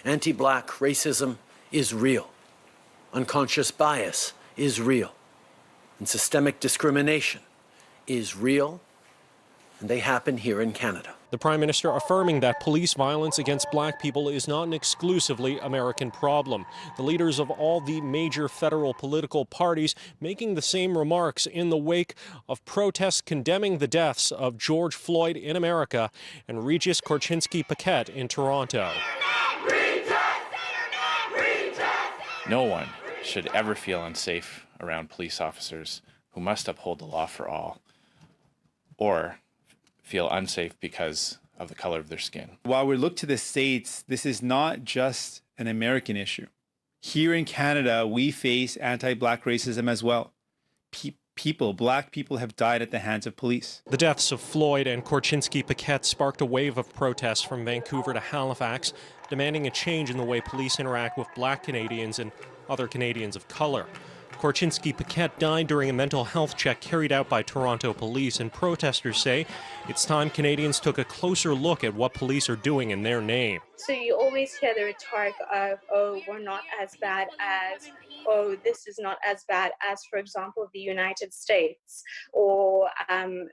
Anti-black racism is real. Unconscious bias is real. And systemic discrimination is real, and they happen here in Canada. The Prime Minister affirming that police violence against black people is not an exclusively American problem. The leaders of all the major federal political parties making the same remarks in the wake of protests condemning the deaths of George Floyd in America and Regis Korchinski-Paquet in Toronto. No one should ever feel unsafe around police officers who must uphold the law for all, or feel unsafe because of the color of their skin. While we look to the States, this is not just an American issue. Here in Canada, we face anti-black racism as well. Black people have died at the hands of police. The deaths of Floyd and Korchinski-Paquet sparked a wave of protests from Vancouver to Halifax, demanding a change in the way police interact with black Canadians and other Canadians of color. Korchinski-Paquet died during a mental health check carried out by Toronto police, and protesters say it's time Canadians took a closer look at what police are doing in their name. So you always hear the rhetoric of, oh, we're not as bad as, oh, this is not as bad as, for example, the United States or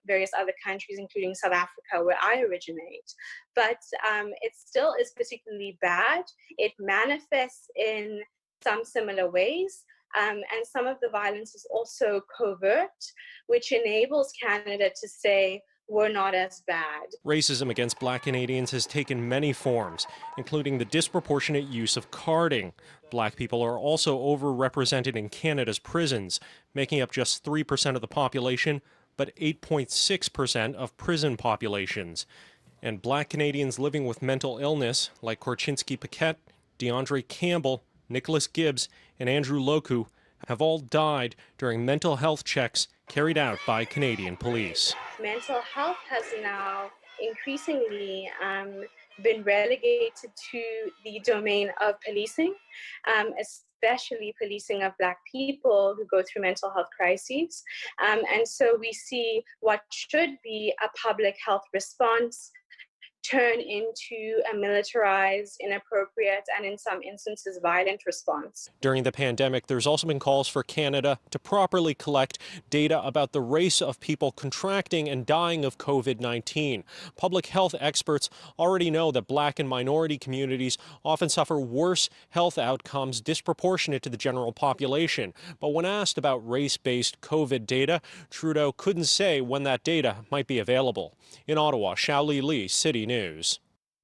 various other countries, including South Africa, where I originate. But it still is particularly bad. It manifests in some similar ways. And some of the violence is also covert, which enables Canada to say, we're not as bad. Racism against black Canadians has taken many forms, including the disproportionate use of carding. Black people are also overrepresented in Canada's prisons, making up just 3% of the population, but 8.6% of prison populations. And black Canadians living with mental illness, like Korchinski-Paquet, DeAndre Campbell, Nicholas Gibbs, and Andrew Loku, have all died during mental health checks carried out by Canadian police. Mental health has now increasingly been relegated to the domain of policing, especially policing of Black people who go through mental health crises. And so we see what should be a public health response turn into a militarized, inappropriate, and in some instances, violent response. During the pandemic, there's also been calls for Canada to properly collect data about the race of people contracting and dying of COVID-19. Public health experts already know that black and minority communities often suffer worse health outcomes disproportionate to the general population. But when asked about race-based COVID data, Trudeau couldn't say when that data might be available. In Ottawa, Xiaoli Li, City News.